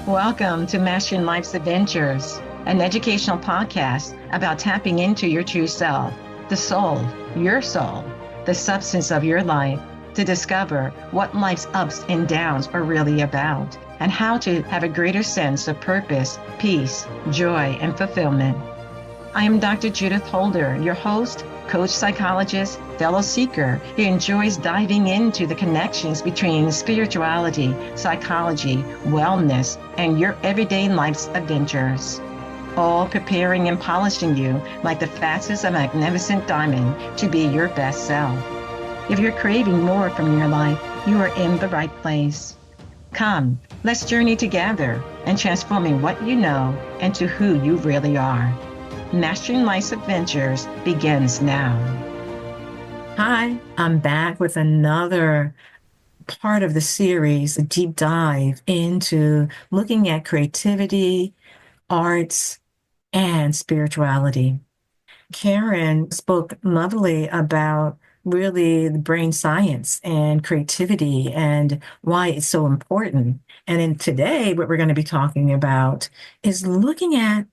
Welcome to Mastering Life's Adventures, an educational podcast about tapping into your true self, the soul, your soul, the substance of your life, to discover what life's ups and downs are really about, and how to have a greater sense of purpose, peace, joy, and fulfillment. I am Dr. Judith Holder, your host, coach psychologist, fellow seeker who enjoys diving into the connections between spirituality, psychology, wellness, and your everyday life's adventures. All preparing and polishing you like the facets of a magnificent diamond to be your best self. If you're craving more from your life, you are in the right place. Come, let's journey together and transforming what you know into who you really are. Mastering Life's Adventures begins now. Hi, I'm back with another part of the series, a deep dive into looking at creativity, arts, and spirituality. Karen spoke lovely about really the brain science and creativity and why it's so important. And in today, what we're going to be talking about is looking at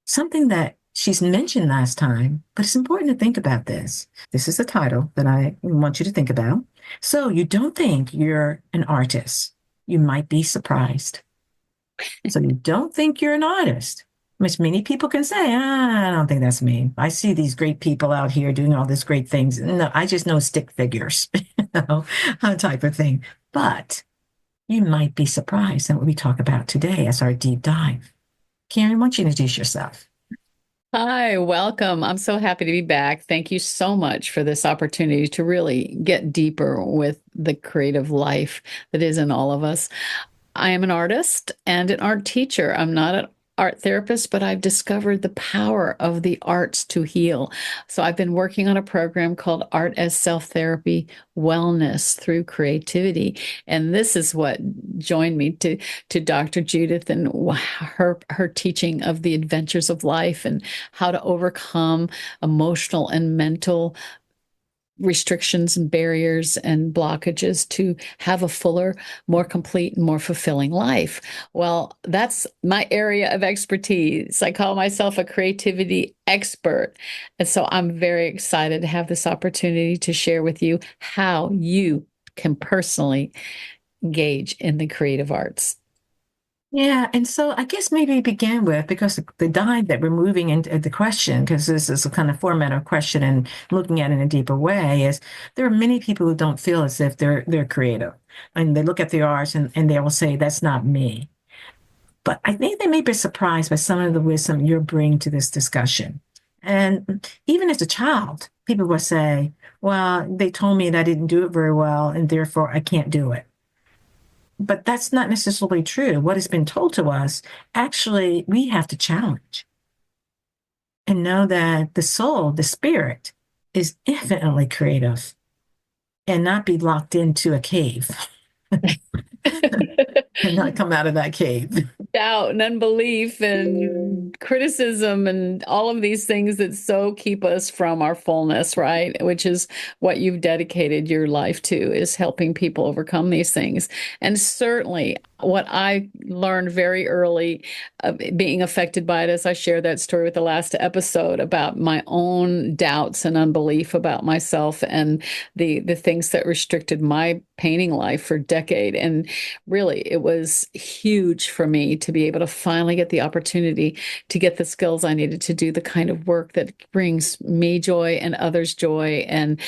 something that she's mentioned last time, but it's important to think about this. This is the title that I want you to think about. So you don't think you're an artist. You might be surprised. So you don't think you're an artist, which many people can say, I don't think that's me. I see these great people out here doing all these great things. No, I just know stick figures, type of thing. But you might be surprised at what we talk about today as our deep dive. Karen, why don't you introduce yourself? Hi, welcome. I'm so happy to be back. Thank you so much for this opportunity to really get deeper with the creative life that is in all of us. I am an artist and an art teacher. I'm not an art therapist, but I've discovered the power of the arts to heal. So I've been working on a program called Art as Self-Therapy Wellness through Creativity. And this is what joined me to Dr. Judith and her teaching of the adventures of life and how to overcome emotional and mental restrictions and barriers and blockages to have a fuller, more complete, and more fulfilling life. Well, that's my area of expertise. I call myself a creativity expert. And so I'm very excited to have this opportunity to share with you how you can personally engage in the creative arts. Yeah, and so I guess maybe begin with, because the dive that we're moving into the question, because this is a kind of format of question and looking at it in a deeper way, is there are many people who don't feel as if they're creative. And they look at the arts and they will say, that's not me. But I think they may be surprised by some of the wisdom you're bringing to this discussion. And even as a child, people will say, well, they told me that I didn't do it very well, and therefore I can't do it. But that's not necessarily true. What has been told to us, actually, we have to challenge and know that the soul, the spirit, is infinitely creative and not be locked into a cave and not come out of that cave. Doubt and unbelief and criticism and all of these things that so keep us from our fullness, right? Which is what you've dedicated your life to, is helping people overcome these things. And certainly what I learned very early, being affected by it, as I shared that story with the last episode about my own doubts and unbelief about myself and the things that restricted my painting life for a decade. And really, it was huge for me to be able to finally get the opportunity to get the skills I needed to do the kind of work that brings me joy and others joy. And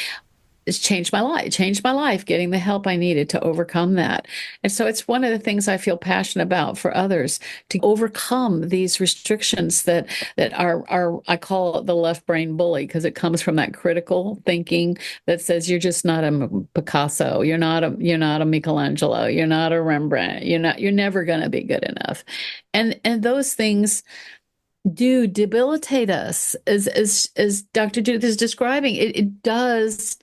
it's changed my life, getting the help I needed to overcome that. And so it's one of the things I feel passionate about for others, to overcome these restrictions that are I call it the left brain bully, because it comes from that critical thinking that says you're just not a Picasso, you're not a Michelangelo, you're not a Rembrandt, you're never going to be good enough. And those things do debilitate us, as Dr. Judith is describing. It does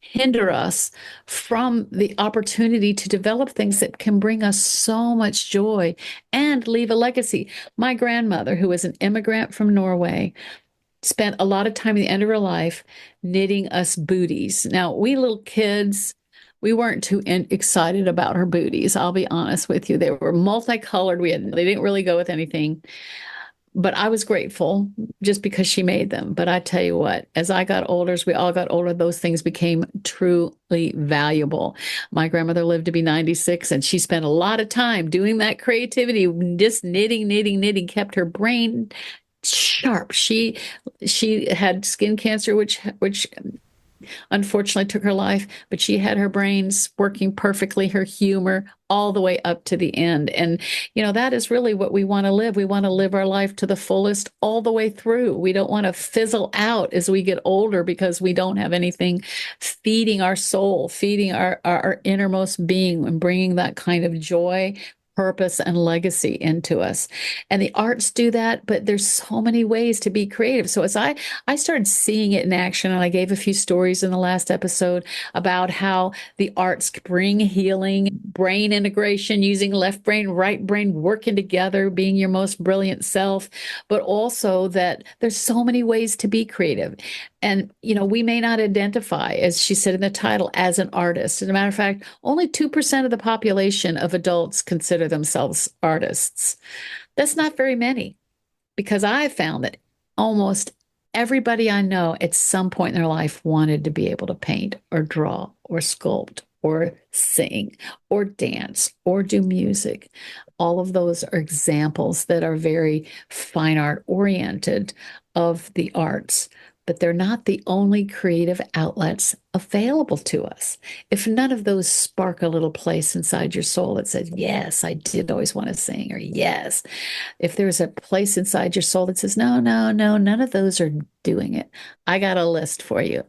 hinder us from the opportunity to develop things that can bring us so much joy and leave a legacy. My grandmother, who was an immigrant from Norway, spent a lot of time at the end of her life knitting us booties. Now, we little kids, We weren't too excited about her booties. I'll be honest with you. They were multicolored. They didn't really go with anything, but I was grateful just because she made them. But I tell you what, as I got older, as we all got older, those things became truly valuable. My grandmother lived to be 96, and she spent a lot of time doing that creativity, just knitting, knitting, knitting, kept her brain sharp. She had skin cancer, which unfortunately took her life, but she had her brains working perfectly, her humor all the way up to the end. And, that is really what we want to live. We want to live our life to the fullest all the way through. We don't want to fizzle out as we get older because we don't have anything feeding our soul, feeding our innermost being and bringing that kind of joy, purpose, and legacy into us. And the arts do that, but there's so many ways to be creative. So as I started seeing it in action, and I gave a few stories in the last episode about how the arts bring healing, brain integration, using left brain, right brain, working together, being your most brilliant self, but also that there's so many ways to be creative. And, we may not identify, as she said in the title, as an artist. As a matter of fact, only 2% of the population of adults consider themselves artists. That's not very many, because I found that almost everybody I know at some point in their life wanted to be able to paint or draw or sculpt or sing or dance or do music. All of those are examples that are very fine art oriented of the arts, but they're not the only creative outlets available to us. If none of those spark a little place inside your soul that says, yes, I did always want to sing, or yes, if there's a place inside your soul that says, no, no, no, none of those are doing it, I got a list for you.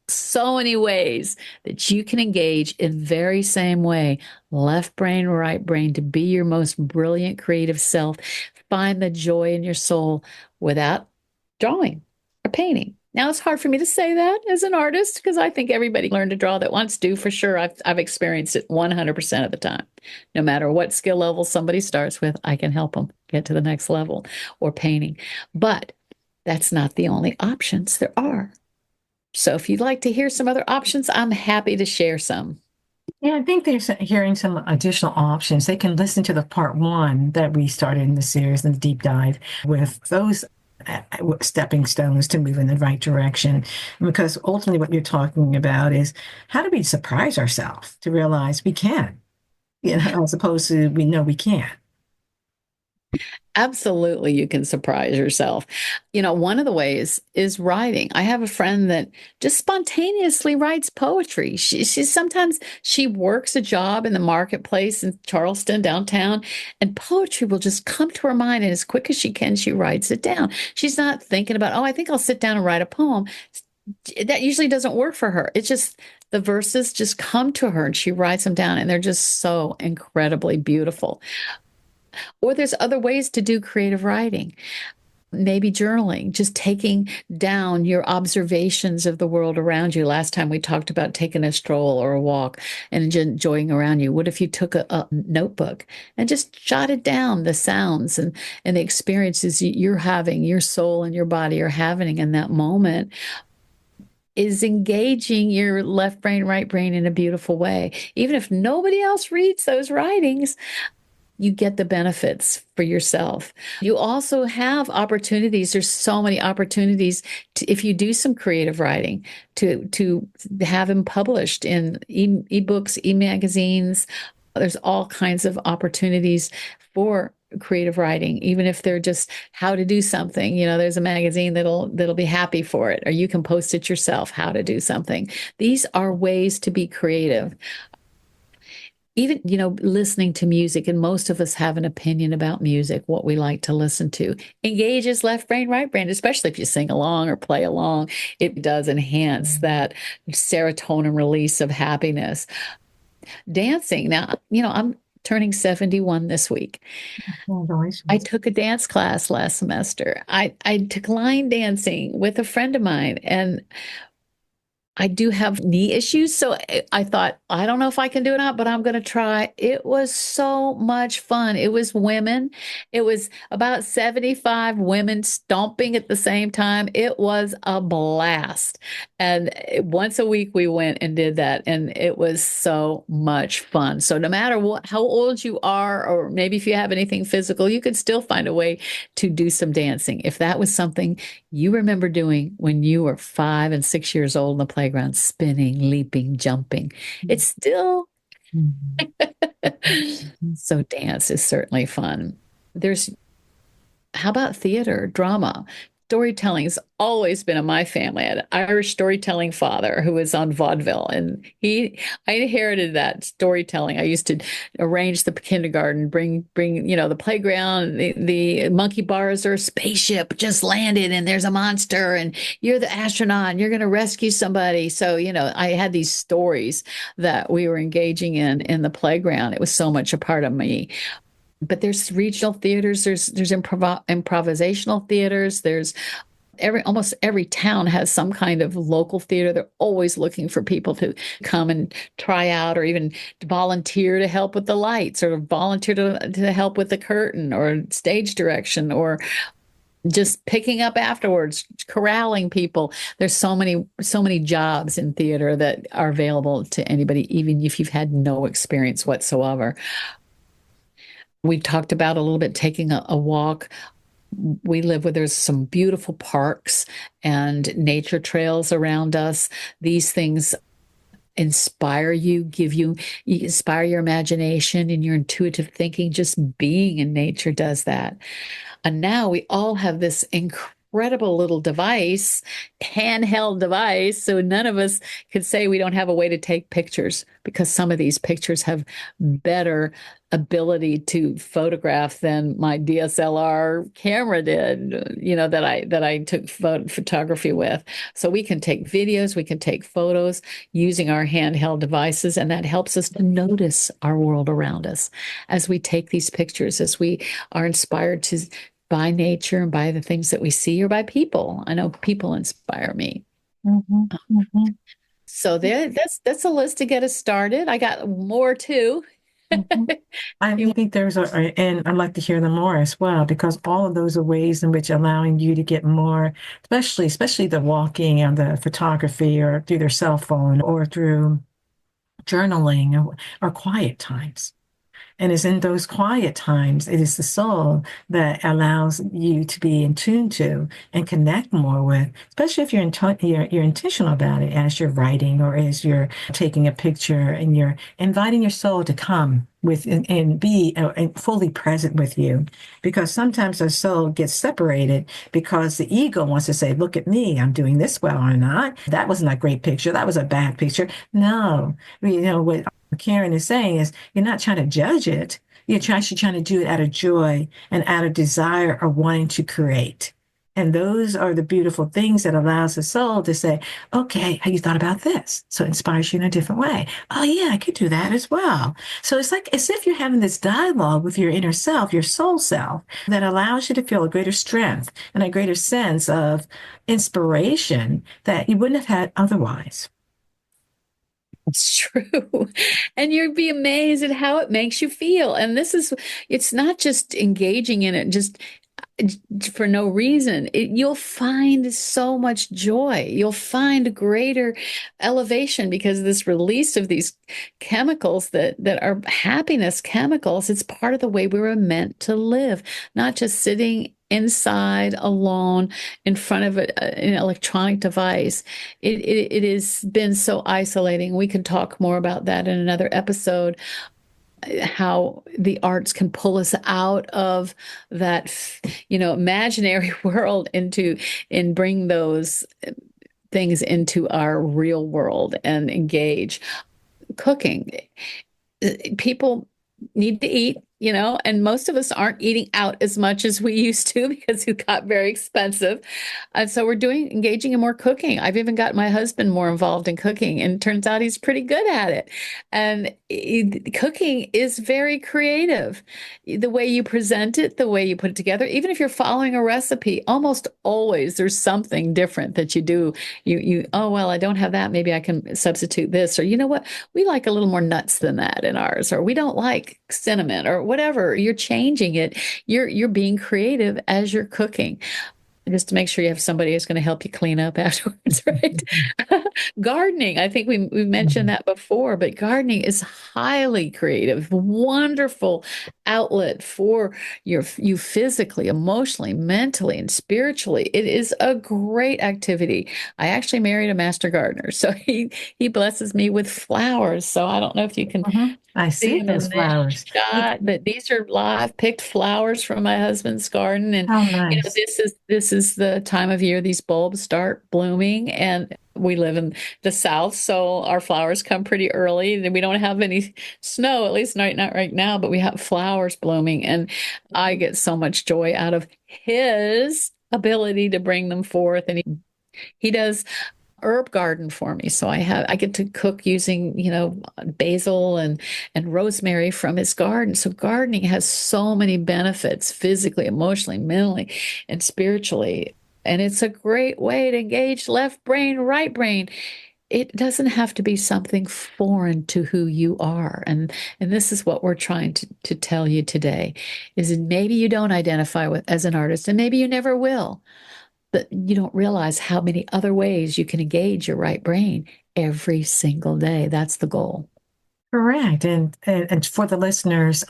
So many ways that you can engage in very same way, left brain, right brain, to be your most brilliant creative self. Find the joy in your soul without drawing or painting. Now, it's hard for me to say that as an artist because I think everybody learned to draw that wants to, for sure. I've experienced it 100% of the time. No matter what skill level somebody starts with, I can help them get to the next level, or painting. But that's not the only options there are. So if you'd like to hear some other options, I'm happy to share some. Yeah, I think they're hearing some additional options. They can listen to the part one that we started in the series and the deep dive with those stepping stones to move in the right direction. Because ultimately what you're talking about is how do we surprise ourselves to realize we can, as opposed to we know we can't. Absolutely, you can surprise yourself. One of the ways is writing. I have a friend that just spontaneously writes poetry. Sometimes she works a job in the marketplace in Charleston, downtown, and poetry will just come to her mind, and as quick as she can, she writes it down. She's not thinking about, oh, I think I'll sit down and write a poem. That usually doesn't work for her. It's just the verses just come to her and she writes them down, and they're just so incredibly beautiful. Or there's other ways to do creative writing. Maybe journaling, just taking down your observations of the world around you. Last time we talked about taking a stroll or a walk and enjoying around you. What if you took a notebook and just jotted down the sounds and the experiences you're having, your soul and your body are having in that moment? Is engaging your left brain, right brain in a beautiful way. Even if nobody else reads those writings, you get the benefits for yourself. You also have opportunities. There's so many opportunities if you do some creative writing, to have them published in ebooks, e-magazines. There's all kinds of opportunities for creative writing, even if they're just how to do something. There's a magazine that'll be happy for it, or you can post it yourself, how to do something. These are ways to be creative. Even, listening to music, and most of us have an opinion about music, what we like to listen to, engages left brain, right brain, especially if you sing along or play along. It does enhance that serotonin release of happiness. Dancing. Now, I'm turning 71 this week. I took a dance class last semester. I took line dancing with a friend of mine, and I do have knee issues, so I thought, I don't know if I can do it or not, but I'm going to try. It was so much fun. It was women. It was about 75 women stomping at the same time. It was a blast. And once a week we went and did that, and it was so much fun. So no matter what, how old you are, or maybe if you have anything physical, you could still find a way to do some dancing. If that was something you remember doing when you were 5 and 6 years old in the playground, spinning, leaping, jumping. It's still so dance is certainly fun. There's how about theater, drama? Storytelling's always been in my family. I had an Irish storytelling father who was on vaudeville, and I inherited that storytelling. I used to arrange the kindergarten, bring, the playground, the monkey bars or a spaceship just landed, and there's a monster, and you're the astronaut, and you're going to rescue somebody. So, I had these stories that we were engaging in the playground. It was so much a part of me. But there's regional theaters, there's improvisational theaters, there's almost every town has some kind of local theater. They're always looking for people to come and try out, or even volunteer to help with the lights, or volunteer to help with the curtain or stage direction, or just picking up afterwards, corralling people. There's so many jobs in theater that are available to anybody, even if you've had no experience whatsoever. We talked about a little bit taking a walk. We live where there's some beautiful parks and nature trails around us. These things inspire you, you inspire your imagination and your intuitive thinking. Just being in nature does that. And now we all have this incredible little device, handheld device. So none of us could say we don't have a way to take pictures, because some of these pictures have better ability to photograph than my DSLR camera did, that I took photography with. So we can take videos, we can take photos using our handheld devices, and that helps us to notice our world around us as we take these pictures, as we are inspired to by nature and by the things that we see, or by people. I know people inspire me. Mm-hmm. Mm-hmm. So that's a list to get us started. I got more too. Mm-hmm. I think and I'd like to hear them more as well, because all of those are ways in which allowing you to get more, especially the walking and the photography, or through their cell phone, or through journaling, or quiet times. And it's in those quiet times, it is the soul that allows you to be in tune to and connect more with, especially if you're intentional about it, as you're writing or as you're taking a picture, and you're inviting your soul to come with and be fully present with you. Because sometimes our soul gets separated because the ego wants to say, look at me, I'm doing this well or not. That wasn't a great picture. That was a bad picture. No, what Karen is saying is, you're not trying to judge it. You're actually trying to do it out of joy and out of desire of wanting to create. And those are the beautiful things that allows the soul to say, okay, have you thought about this? So it inspires you in a different way. Oh yeah, I could do that as well. So it's like as if you're having this dialogue with your inner self, your soul self, that allows you to feel a greater strength and a greater sense of inspiration that you wouldn't have had otherwise. It's true. And you'd be amazed at how it makes you feel. And it's not just engaging in it just for no reason. You'll find so much joy. You'll find greater elevation, because this release of these chemicals that are happiness chemicals, it's part of the way we were meant to live, not just sitting inside alone in front of an electronic device. It has been so isolating. We can talk more about that in another episode, how the arts can pull us out of that, imaginary world and bring those things into our real world and engage. Cooking. People need to eat. and most of us aren't eating out as much as we used to because it got very expensive. And so we're engaging in more cooking. I've even got my husband more involved in cooking, and it turns out he's pretty good at it. And cooking is very creative. The way you present it, the way you put it together, even if you're following a recipe, almost always there's something different that you do. Oh, well, I don't have that. Maybe I can substitute this. Or you know what? We like a little more nuts than that in ours, or we don't like cinnamon or whatever. You're changing it. You're being creative as you're cooking, just to make sure you have somebody who's going to help you clean up afterwards, right? Gardening, I think we mentioned that before, but gardening is highly creative, wonderful outlet for you physically, emotionally, mentally, and spiritually. It is a great activity. I actually married a master gardener, so he blesses me with flowers. So I don't know if you can I see those flowers. shot, but these are live picked flowers from my husband's garden, and How nice. this is the time of year these bulbs start blooming, and we live in the South, so our flowers come pretty early, and we don't have any snow, at least not right now, but we have flowers blooming, and I get so much joy out of his ability to bring them forth, and he does herb garden for me. So I get to cook using, basil and rosemary from his garden. So gardening has so many benefits physically, emotionally, mentally, and spiritually. And it's a great way to engage left brain, right brain. It doesn't have to be something foreign to who you are. And this is what we're trying to tell you today, is that maybe you don't identify as an artist, and maybe you never will. But you don't realize how many other ways you can engage your right brain every single day. That's the goal. Correct. And for the listeners,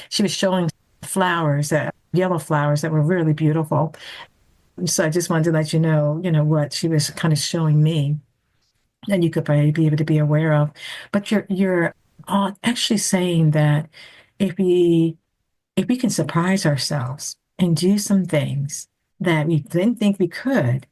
she was showing flowers, yellow flowers that were really beautiful. So I just wanted to let you know, what she was kind of showing me, and you could probably be able to be aware of. But you're actually saying that if we can surprise ourselves and do some things that we didn't think we could,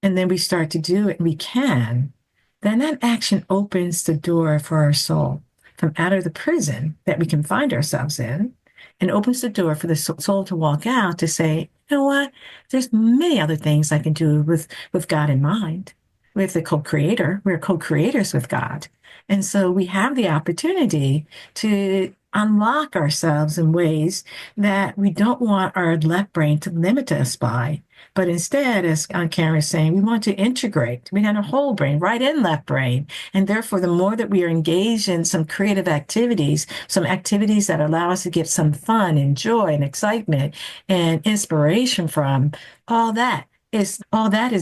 and then we start to do it and we can, then that action opens the door for our soul from out of the prison that we can find ourselves in, and opens the door for the soul to walk out to say, you know what, there's many other things I can do with God in mind. With the co-creator, we're co-creators with God. And so we have the opportunity to unlock ourselves in ways that we don't want our left brain to limit us by. But instead, as Karen is saying, we want to integrate. We have a whole brain, right in left brain. And therefore, the more that we are engaged in some creative activities, some activities that allow us to get some fun and joy and excitement and inspiration from, all that is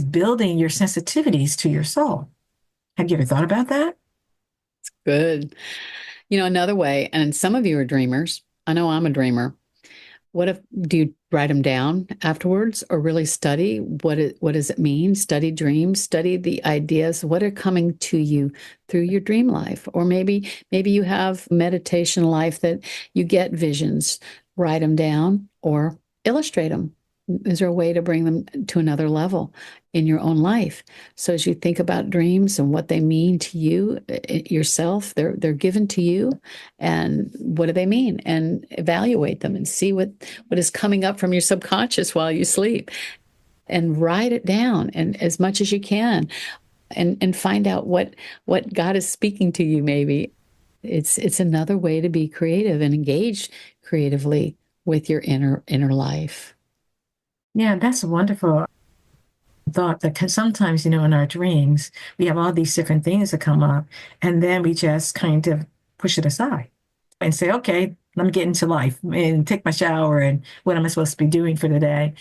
building your sensitivities to your soul. Have you ever thought about that? It's good. Another way, and some of you are dreamers. I know I'm a dreamer. Do you write them down afterwards, or really study what does it mean? Study dreams, study the ideas, what are coming to you through your dream life? Or maybe you have meditation life that you get visions, write them down or illustrate them. Is there a way to bring them to another level in your own life? So as you think about dreams and what they mean to you, yourself, they're given to you, and what do they mean? And evaluate them and see what is coming up from your subconscious while you sleep, and write it down, and as much as you can, and find out what God is speaking to you. Maybe it's another way to be creative and engage creatively with your inner life. Yeah, that's a wonderful thought, that sometimes, in our dreams, we have all these different things that come up, and then we just kind of push it aside and say, okay, let me get into life and take my shower, and what am I supposed to be doing for the day?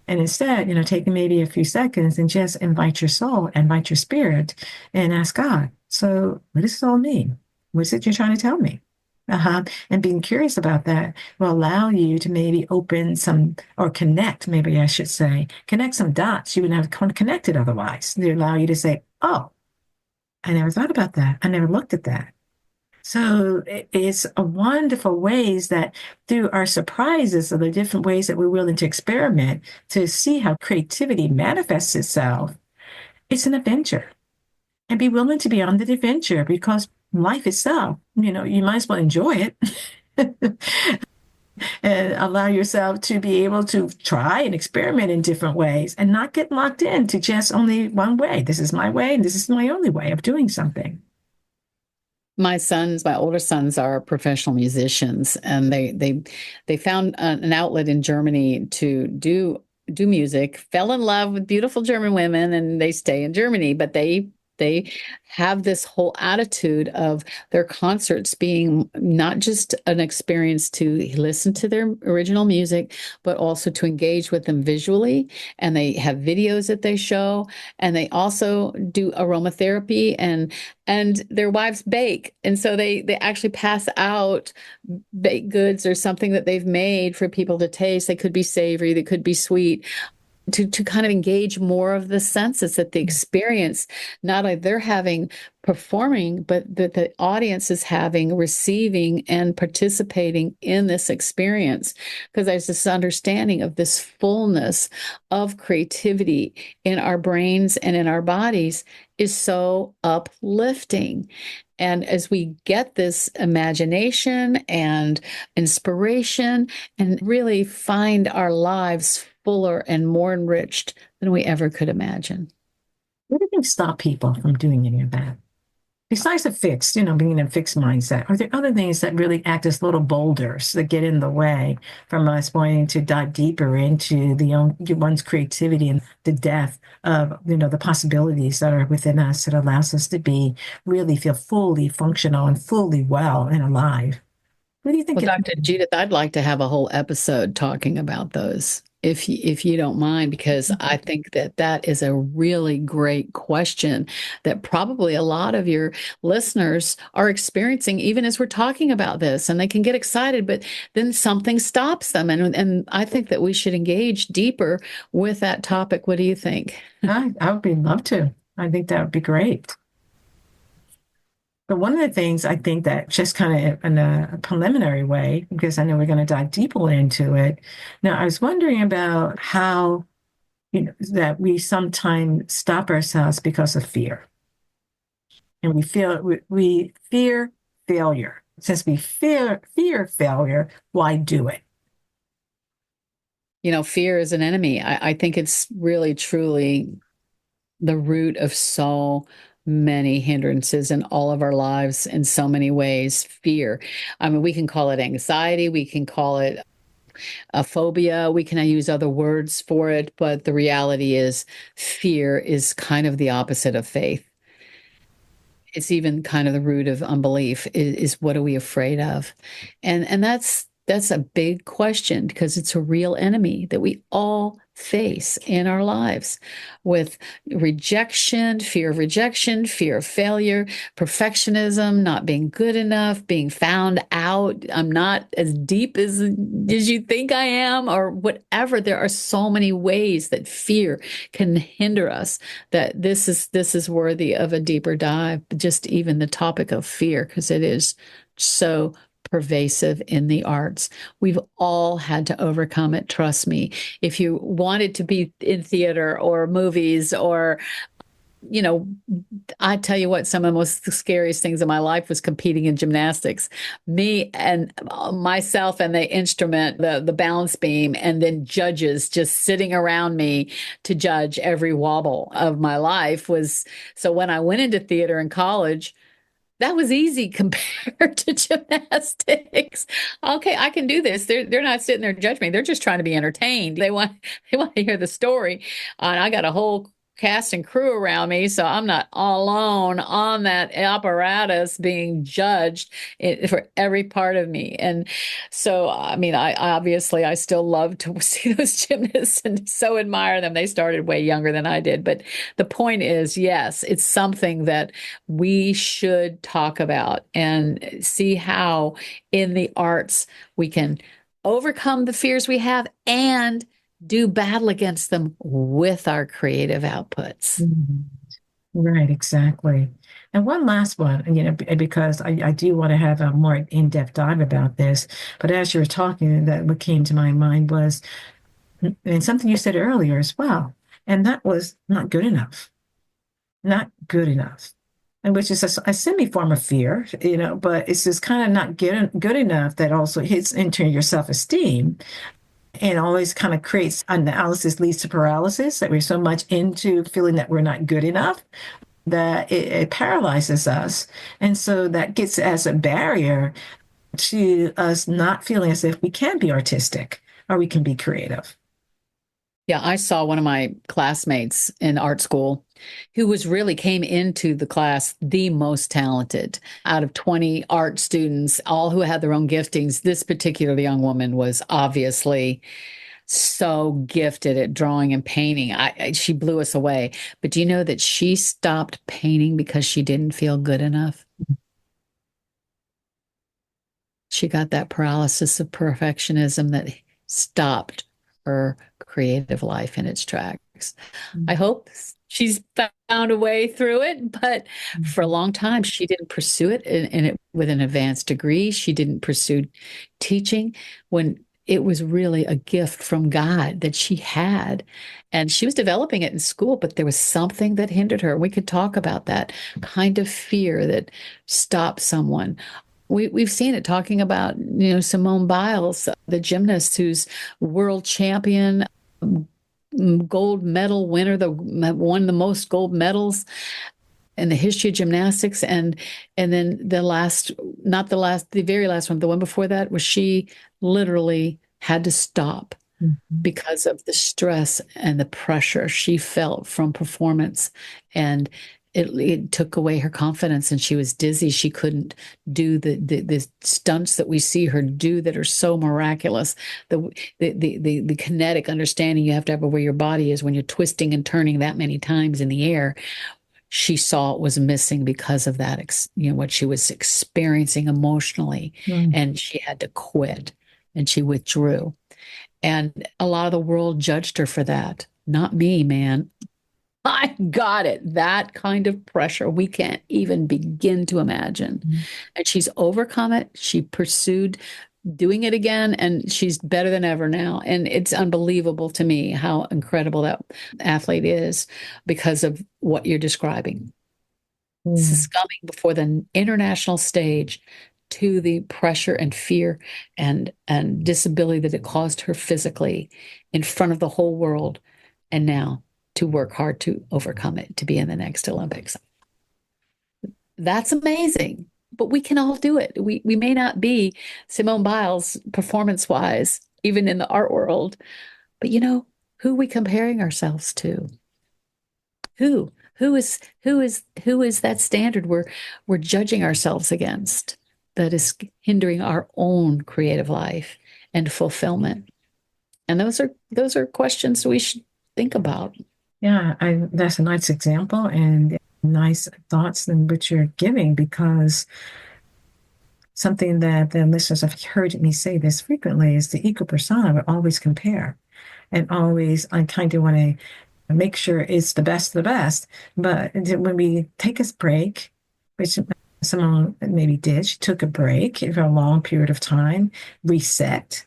And instead, taking maybe a few seconds and just invite your soul, invite your spirit, and ask God, so what does this all mean? What is it you're trying to tell me? And being curious about that will allow you to maybe open some, or connect, maybe I should say, connect some dots you wouldn't have connected otherwise. They allow you to say, oh, I never thought about that. I never looked at that. So it's a wonderful ways that through our surprises of the different ways that we're willing to experiment to see how creativity manifests itself, it's an adventure. And be willing to be on the adventure, because life itself, you might as well enjoy it. and allow yourself to be able to try and experiment in different ways and not get locked into just only one way. This is my way, and this is my only way of doing something. My older sons are professional musicians, and they found an outlet in Germany to do music, fell in love with beautiful German women, and they stay in Germany, but they have this whole attitude of their concerts being not just an experience to listen to their original music, but also to engage with them visually. And they have videos that they show, and they also do aromatherapy, and their wives bake. And so they actually pass out baked goods or something that they've made for people to taste. They could be savory, they could be sweet, to kind of engage more of the senses, that the experience, not only they're having performing, but that the audience is having, receiving, and participating in this experience. Because there's this understanding of this fullness of creativity in our brains and in our bodies is so uplifting. And as we get this imagination and inspiration and really find our lives fuller and more enriched than we ever could imagine. What do you think stop people from doing any of that? Besides the fixed, being in a fixed mindset, are there other things that really act as little boulders that get in the way from us wanting to dive deeper into one's creativity and the depth of, the possibilities that are within us that allows us to really feel fully functional and fully well and alive? What do you think? Well, Dr. Judith, I'd like to have a whole episode talking about those, if you don't mind, because I think that is a really great question that probably a lot of your listeners are experiencing, even as we're talking about this, and they can get excited, but then something stops them. And I think that we should engage deeper with that topic. What do you think? I would love to. I think that would be great. But one of the things I think that just kind of in a preliminary way, because I know we're going to dive deeper into it. Now, I was wondering about how, that we sometimes stop ourselves because of fear. And we fear failure. Since we fear failure, why do it? Fear is an enemy. I think it's really, truly the root of so many hindrances in all of our lives in so many ways. Fear. I mean, we can call it anxiety, we can call it a phobia, we can use other words for it, but the reality is fear is kind of the opposite of faith. It's even kind of the root of unbelief is what are we afraid of? And that's a big question, because it's a real enemy that we all face in our lives, with rejection, fear of failure, perfectionism, not being good enough, being found out, I'm not as deep as you think I am, or whatever. There are so many ways that fear can hinder us, that this is worthy of a deeper dive, just even the topic of fear, because it is so pervasive in the arts. We've all had to overcome it. Trust me. If you wanted to be in theater or movies or, I tell you what, some of the most scariest things in my life was competing in gymnastics. Me and myself and the instrument, the balance beam, and then judges just sitting around me to judge every wobble of my life was, so when I went into theater in college, that was easy compared to gymnastics. Okay, I can do this. They're not sitting there judging me. They're just trying to be entertained. They want to hear the story. And I got a whole cast and crew around me, so I'm not all alone on that apparatus being judged for every part of me. And so, I mean, I still love to see those gymnasts and so admire them. They started way younger than I did. But the point is, yes, it's something that we should talk about and see how in the arts we can overcome the fears we have and do battle against them with our creative outputs. Right, exactly. And one last one, because I do want to have a more in-depth dive about this, but as you were talking, that what came to my mind was, and something you said earlier as well, and that was not good enough. Not good enough. and which is a semi form of fear, but it's just kind of not good enough that also hits into your self-esteem and always kind of creates analysis leads to paralysis, that we're so much into feeling that we're not good enough that it paralyzes us. And so that gets as a barrier to us not feeling as if we can be artistic or we can be creative. Yeah, I saw one of my classmates in art school who came into the class the most talented out of 20 art students, all who had their own giftings. This particular young woman was obviously so gifted at drawing and painting. She blew us away. But do you know that she stopped painting because she didn't feel good enough? She got that paralysis of perfectionism that stopped her creative life in its tracks. Mm-hmm. I hope she's found a way through it, but for a long time, she didn't pursue it with an advanced degree. She didn't pursue teaching when it was really a gift from God that she had. And she was developing it in school, but there was something that hindered her. We could talk about that kind of fear that stops someone. We've seen it talking about, Simone Biles, the gymnast who's world champion, gold medal winner, won the most gold medals in the history of gymnastics. And then the very last one, the one before that, was she literally had to stop because of the stress and the pressure she felt from performance. And it took away her confidence, and she was dizzy. She couldn't do the stunts that we see her do that are so miraculous. The kinetic understanding you have to have of where your body is when you're twisting and turning that many times in the air. She saw it was missing because of that, what she was experiencing emotionally, and she had to quit, and she withdrew. And a lot of the world judged her for that. Not me, man. I got it. That kind of pressure we can't even begin to imagine. And she's overcome it. She pursued doing it again, and she's better than ever now. And it's unbelievable to me how incredible that athlete is because of what you're describing. Succumbing before the international stage to the pressure and fear and disability that it caused her physically in front of the whole world. And now to work hard to overcome it, to be in the next Olympics. That's amazing, but we can all do it. We may not be Simone Biles performance-wise, even in the art world, but who are we comparing ourselves to? Who is that standard we're judging ourselves against that is hindering our own creative life and fulfillment? And those are questions we should think about. Yeah, that's a nice example and nice thoughts in which you're giving, because something that the listeners have heard me say this frequently is the ego persona will always compare, and always I kind of want to make sure it's the best of the best. But when we take a break, which someone maybe did, she took a break for a long period of time, reset.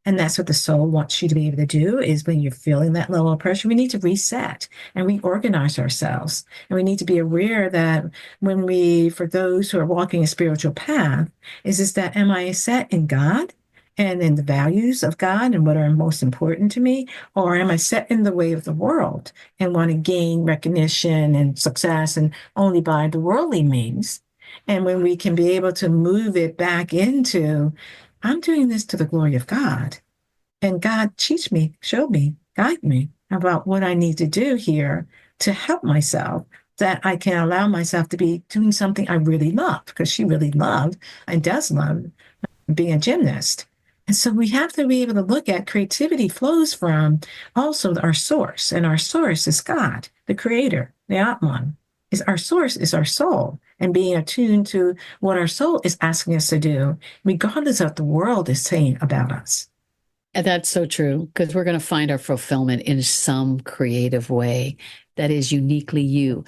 And that's what the soul wants you to be able to do, is when you're feeling that level of pressure, we need to reset and reorganize ourselves. And we need to be aware that for those who are walking a spiritual path, is that am I set in God and in the values of God and what are most important to me? Or am I set in the way of the world and want to gain recognition and success and only by the worldly means? And when we can be able to move it back into, I'm doing this to the glory of God. And God teach me, show me, guide me about what I need to do here to help myself, that I can allow myself to be doing something I really love, because she really loved and does love being a gymnast. And so we have to be able to look at creativity flows from also our source. And our source is God, the creator, the Atman. Our source is our soul, and being attuned to what our soul is asking us to do, regardless of what the world is saying about us. And that's so true, because we're going to find our fulfillment in some creative way that is uniquely you.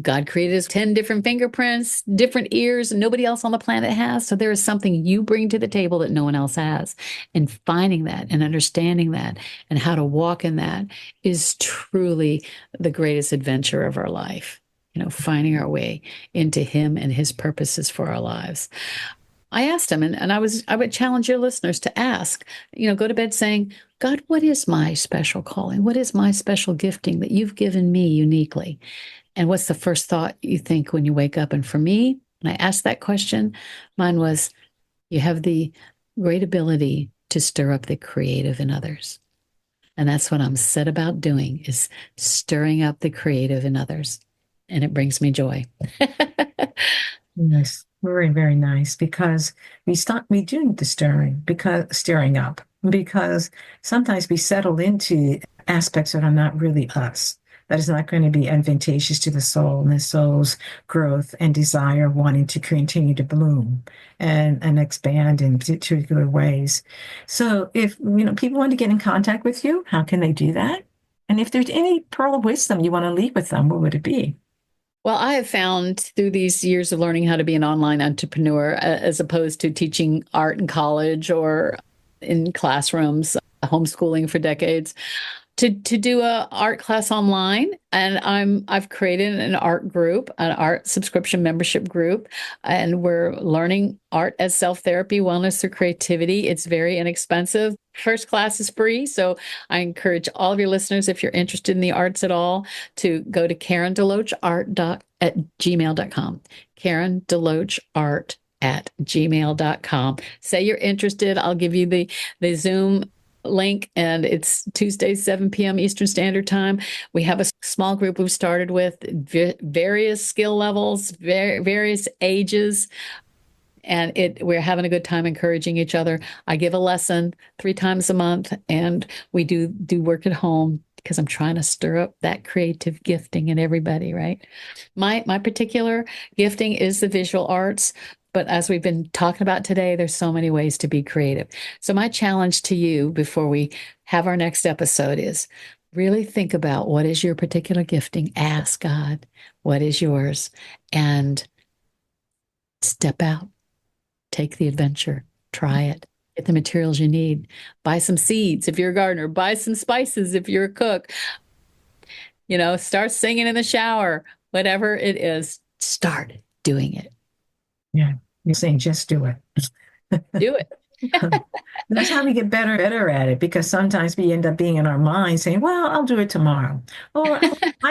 God created us 10 different fingerprints, different ears, and nobody else on the planet has. So there is something you bring to the table that no one else has. And finding that and understanding that and how to walk in that is truly the greatest adventure of our life. finding our way into him and his purposes for our lives. I asked him, and I would challenge your listeners to ask, go to bed saying, God, what is my special calling? What is my special gifting that you've given me uniquely? And what's the first thought you think when you wake up? And for me, when I asked that question, mine was, you have the great ability to stir up the creative in others. And that's what I'm set about doing, is stirring up the creative in others. And it brings me joy. Yes, very, very nice. Because we do need the stirring up, because sometimes we settle into aspects that are not really us. That is not going to be advantageous to the soul and the soul's growth and desire, wanting to continue to bloom and expand in particular ways. So if people want to get in contact with you, how can they do that? And if there's any pearl of wisdom you want to leave with them, what would it be? Well, I have found through these years of learning how to be an online entrepreneur, as opposed to teaching art in college or in classrooms, homeschooling for decades, to do a art class online. And I've created an art group, an art subscription membership group, and we're learning art as self-therapy, wellness through creativity. It's very inexpensive. First class is free. So I encourage all of your listeners, if you're interested in the arts at all, to go to KarenDeLoachArt@gmail.com. KarenDeLoachArt@gmail.com. Say you're interested. I'll give you the Zoom link, and it's Tuesdays, 7 p.m. Eastern Standard Time. We have a small group we've started with various skill levels, various ages, and we're having a good time encouraging each other. I give a lesson 3 times a month, and we do work at home, because I'm trying to stir up that creative gifting in everybody, right? My particular gifting is the visual arts. But as we've been talking about today, there's so many ways to be creative. So my challenge to you before we have our next episode is really think about, what is your particular gifting? Ask God, what is yours? And step out, take the adventure, try it, get the materials you need, buy some seeds if you're a gardener, buy some spices if you're a cook, start singing in the shower, whatever it is, start doing it. Yeah, you're saying just do it. Do it. That's how we get better at it, because sometimes we end up being in our mind saying, well, I'll do it tomorrow, or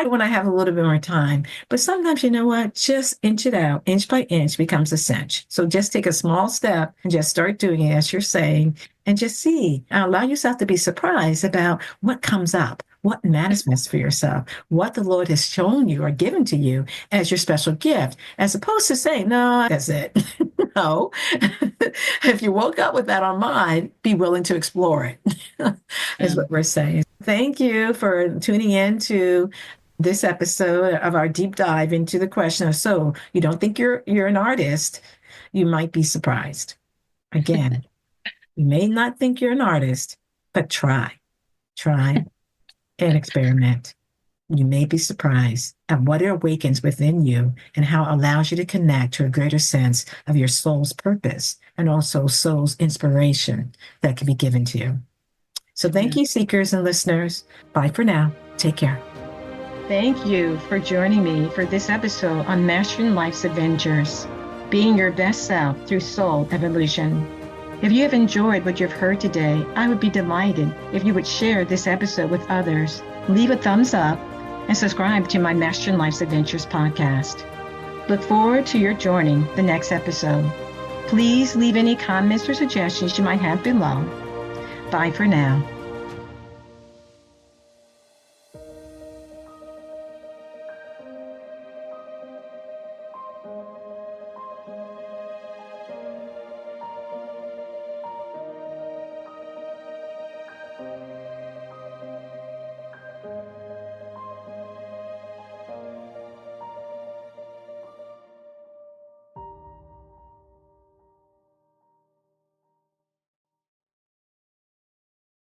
when I have a little bit more time. But sometimes, you know what, just inch it out, inch by inch becomes a cinch. So just take a small step and just start doing it, as you're saying, and just see, allow yourself to be surprised about what comes up, what manifests for yourself, what the Lord has shown you or given to you as your special gift, as opposed to saying, no, that's it. No. If you woke up with that on mind, be willing to explore it, is what we're saying. Thank you for tuning in to this episode of our deep dive into the question of, so you don't think you're an artist, you might be surprised. Again, you may not think you're an artist, but try and experiment. You may be surprised at what it awakens within you and how it allows you to connect to a greater sense of your soul's purpose and also soul's inspiration that can be given to you. So thank you, seekers and listeners. Bye for now. Take care. Thank you for joining me for this episode on Mastering Life's Adventures, being your best self through soul evolution. If you have enjoyed what you've heard today, I would be delighted if you would share this episode with others, leave a thumbs up, and subscribe to my Mastering Life's Adventures podcast. Look forward to your joining the next episode. Please leave any comments or suggestions you might have below. Bye for now.